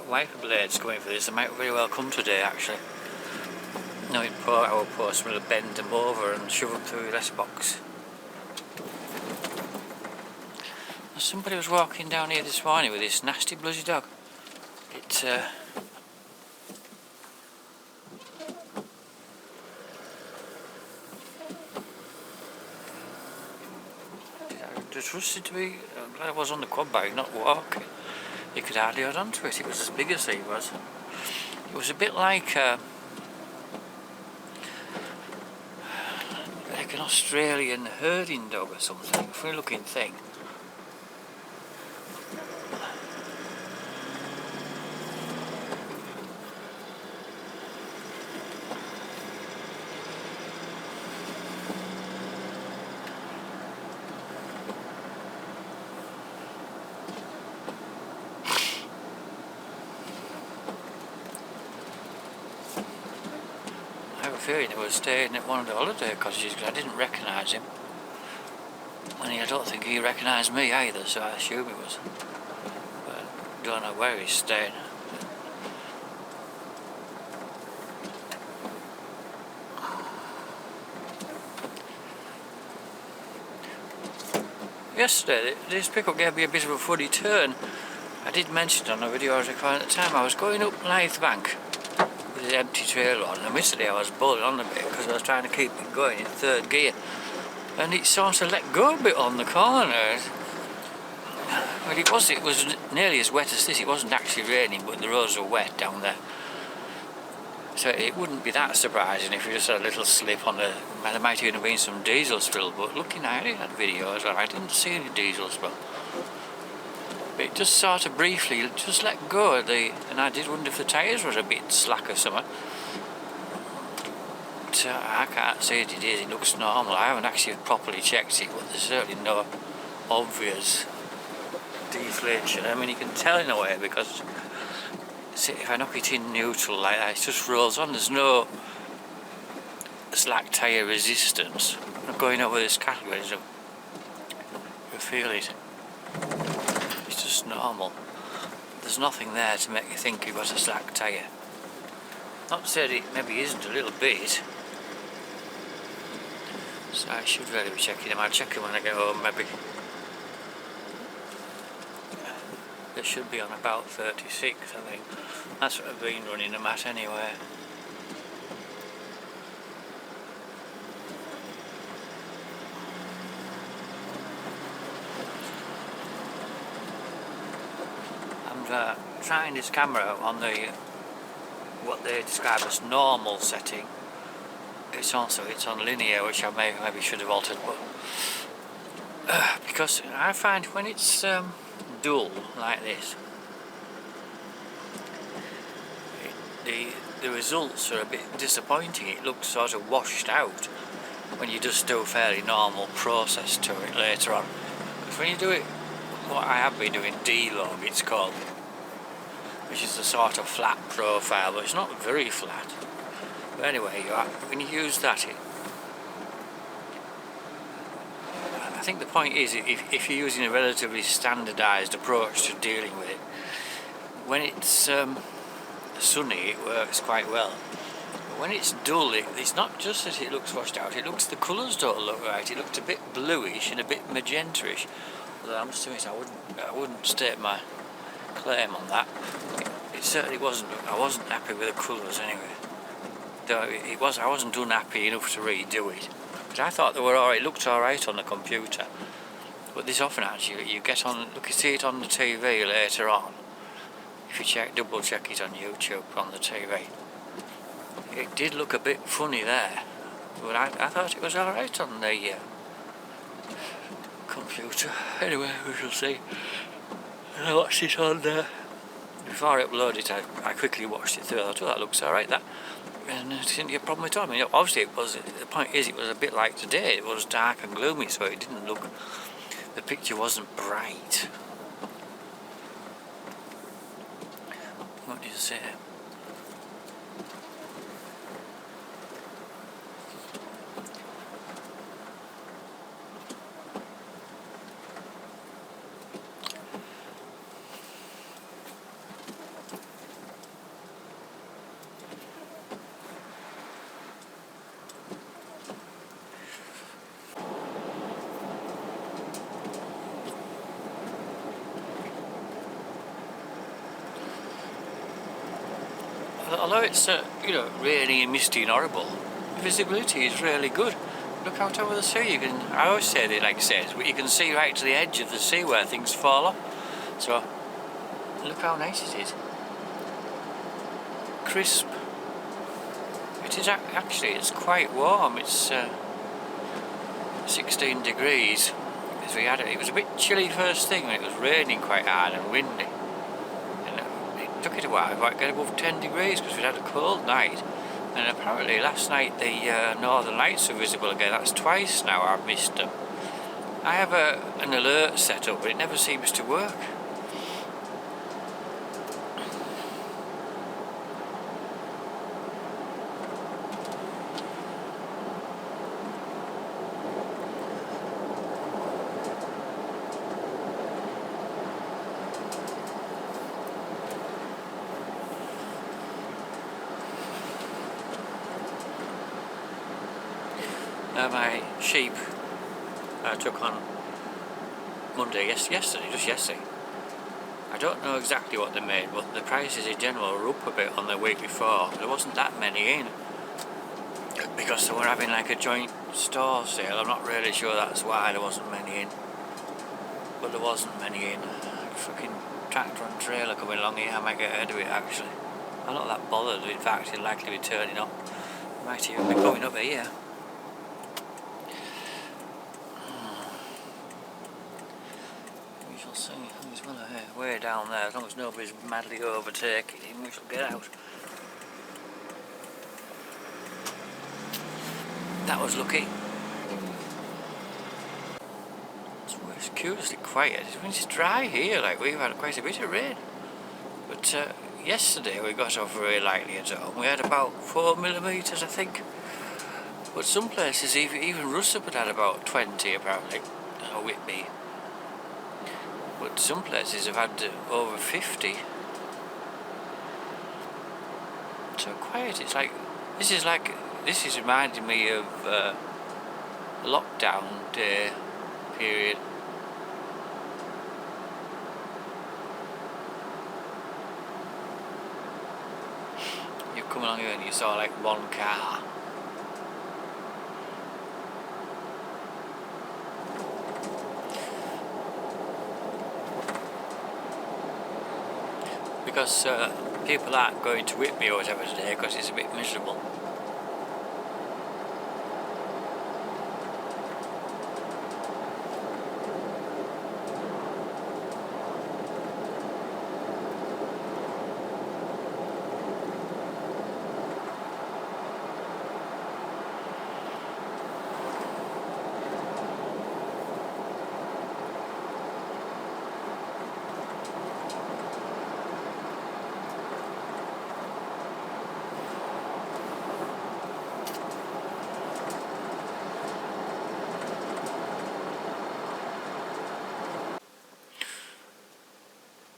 wiper blades going for this. They might very well come today, actually. Knowing our post will bend them over and shove them through the letterbox. Somebody was walking down here this morning with this nasty bloody dog. I trusted to be. I'm glad I was on the quad bike, not walking. You could hardly hold on to it. It was as big as he was. It was a bit like an Australian herding dog or something. Funny looking thing. I have a feeling he was staying at one of the holiday cottages because I didn't recognise him. And I don't think he recognised me either, so I assume he was. But I don't know where he's staying. Yesterday, this pickup gave me a bit of a funny turn. I did mention it on a video I was recording at the time. I was going up Lythe Bank with an empty trailer on, and admittedly I was bowling on a bit because I was trying to keep it going in third gear. And it sort of let go a bit on the corner. Well, it was nearly as wet as this. It wasn't actually raining, but the roads were wet down there. So it wouldn't be that surprising if you just had a little slip on the... There might even have been some diesel spill, but looking at it, that video as well, I didn't see any diesel spill. But it just sort of briefly just let go of the... And I did wonder if the tyres were a bit slack or something. But I can't say it is, it looks normal. I haven't actually properly checked it, but there's certainly no obvious deflation. I mean, you can tell in a way because... See, if I knock it in neutral like that, it just rolls on. There's no slack tyre resistance. I'm going over this category, so you feel it. It's just normal. There's nothing there to make you think you've got a slack tyre. Not to say that it maybe isn't a little bit. So I should really be checking them. I'll check them when I get home, maybe. They should be on about 36, I think. That's what I've been running them at anyway. I'm trying this camera on the what they describe as normal setting. It's on linear, which I maybe should have altered, but because I find when it's dull like this, the results are a bit disappointing. It looks sort of washed out when you just do a fairly normal process to it later on. Because when you do it, what I have been doing, D-log it's called, which is a sort of flat profile, but it's not very flat. But anyway, when you use that, I think the point is, if you're using a relatively standardised approach to dealing with it, when it's sunny, it works quite well. But when it's dull, it's not just that it looks washed out, it looks, the colours don't look right. It looked a bit bluish and a bit magenta-ish. Although I must admit, I wouldn't state my claim on that. It certainly wasn't. I wasn't happy with the colours anyway. Though I wasn't unhappy enough to redo it. But I thought they were alright. It looked alright on the computer. But this often actually, you get on, look, you see it on the TV later on. If you double check it on YouTube on the TV, it did look a bit funny there. But I thought it was alright on the computer. Anyway, we shall see. I watched it on there. Before I uploaded it, I quickly watched it through. I thought, that looks alright, that. And I didn't get a problem at all. I mean, obviously it was, the point is it was a bit like today. It was dark and gloomy, so it didn't look, the picture wasn't bright. What do you say? although it's you know, rainy and misty and horrible, visibility is really good. Look out over the sea. You can. I always say they like says, but you can see right to the edge of the sea where things fall off. So look how nice it is. Crisp. It is actually. It's quite warm. It's 16 degrees. As we had it. It was a bit chilly first thing when it was raining quite hard and windy. And it took it a while to get above 10 degrees because we'd had a cold night. And apparently last night the northern lights were visible again. That's twice now I've missed them. I have an alert set up, but it never seems to work. My sheep I took on Monday, just yesterday. I don't know exactly what they made, but the prices in general were up a bit on the week before. There wasn't that many in because they were having like a joint store sale. I'm not really sure that's why there wasn't many in, but there wasn't many in. Fucking tractor and trailer coming along here, I might get ahead of it actually. I'm not that bothered. In fact, it'll likely be turning up. Might even be coming up here. See, he's well ahead, way down there. As long as nobody's madly overtaking him, we shall get out. That was lucky. It's curiously quiet. It's dry here, like we've had quite a bit of rain. But yesterday we got off very lightly at home. We had about 4 millimetres, I think. But some places, even Russup had about 20 apparently, or Whitby. But some places have had over 50. So quiet. It's like this is reminding me of a lockdown day period. You come along here and you saw like one car. Because people aren't going to Whitby or whatever today because it's a bit miserable.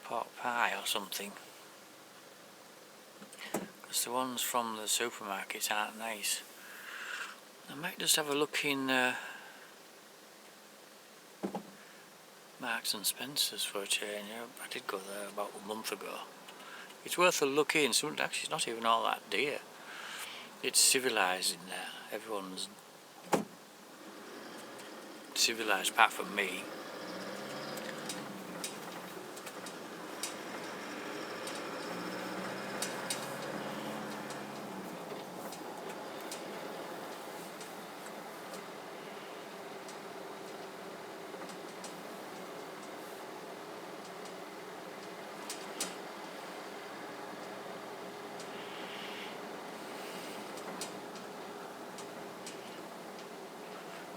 Pork pie or something, because the ones from the supermarkets aren't nice. I might just have a look in Marks and Spencer's for a change. I did go there about a month ago. It's worth a look in. Actually, it's not even all that dear. It's civilised in there. Everyone's civilised apart from me.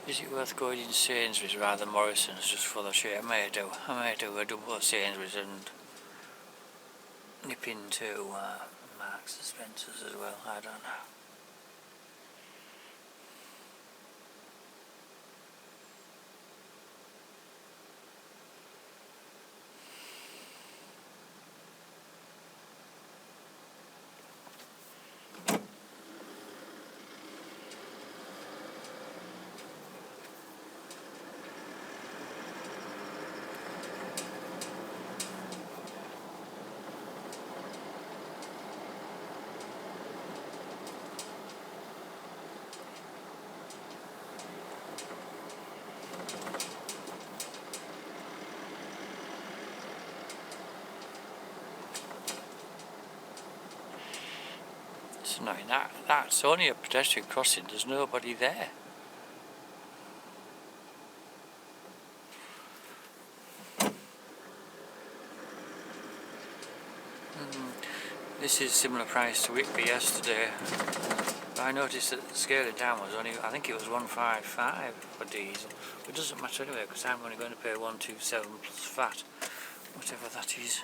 Is it worth going in Sainsbury's rather than Morrison's just for the shit? I may do a double at Sainsbury's and nip into Marks and Spencer's as well. I don't know. annoying. That's only a pedestrian crossing, there's nobody there. This is similar price to Whitby yesterday. But I noticed that the scaling down was only, I think it was 155 for diesel. But it doesn't matter anyway, because I'm only going to pay 127 plus VAT, whatever that is.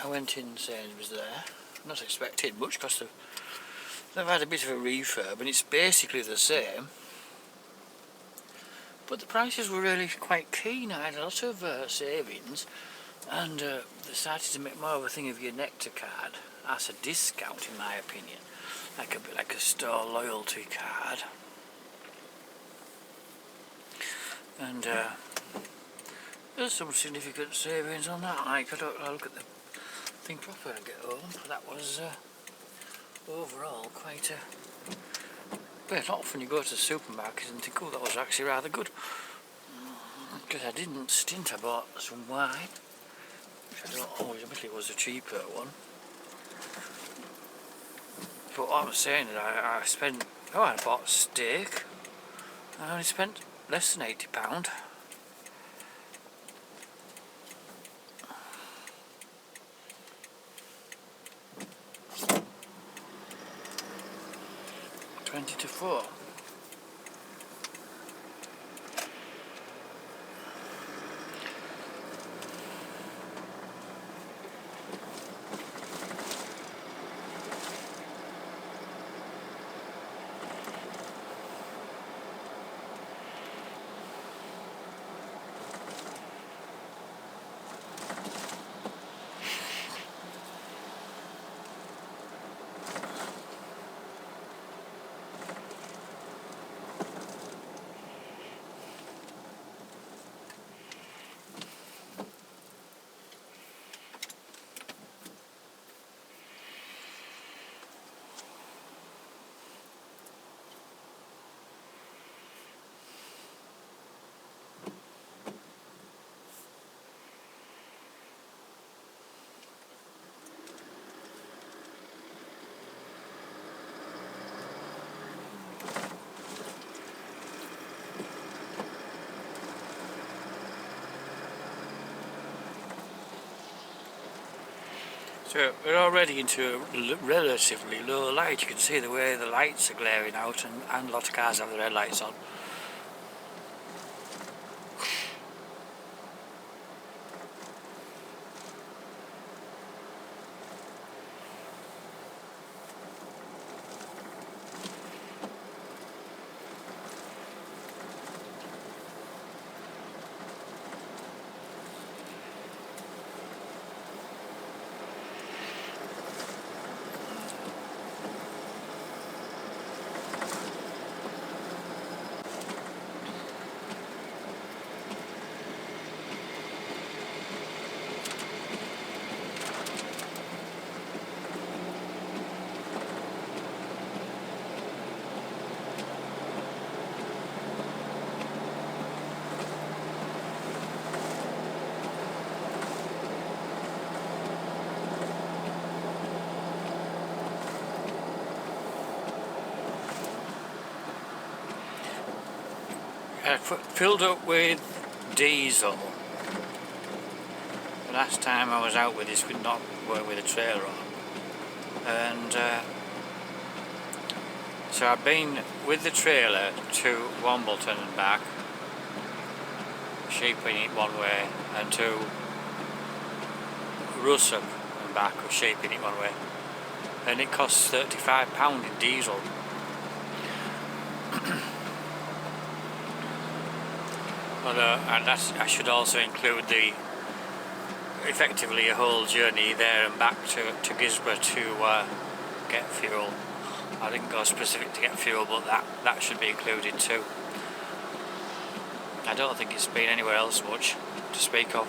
I went in saying it was there, not expecting much because they've had a bit of a refurb and it's basically the same, but the prices were really quite keen. I had a lot of savings, and they started to make more of a thing of your Nectar card as a discount, in my opinion, like a bit like a store loyalty card. And there's some significant savings on that. Like, I'll look at the thing proper and get home. That was overall quite a... But not often you go to the supermarket and think, oh, that was actually rather good. Because I didn't stint, I bought some wine, which I don't always admit it was a cheaper one. But what I'm saying is I spent... Oh, I bought steak. I only spent less than £80. $20 to $4. So we're already into a relatively low light. You can see the way the lights are glaring out, and a lot of cars have their headlights on. Filled up with diesel. The last time I was out with this, we'd not worked with a trailer on, and so I've been with the trailer to Wombleton and back, shaping it one way, and to Russell and back, shaping it one way, and it costs £35 in diesel. And I should also include effectively a whole journey there and back to Gisborne to get fuel. I didn't go specific to get fuel, but that should be included too. I don't think it's been anywhere else much to speak of.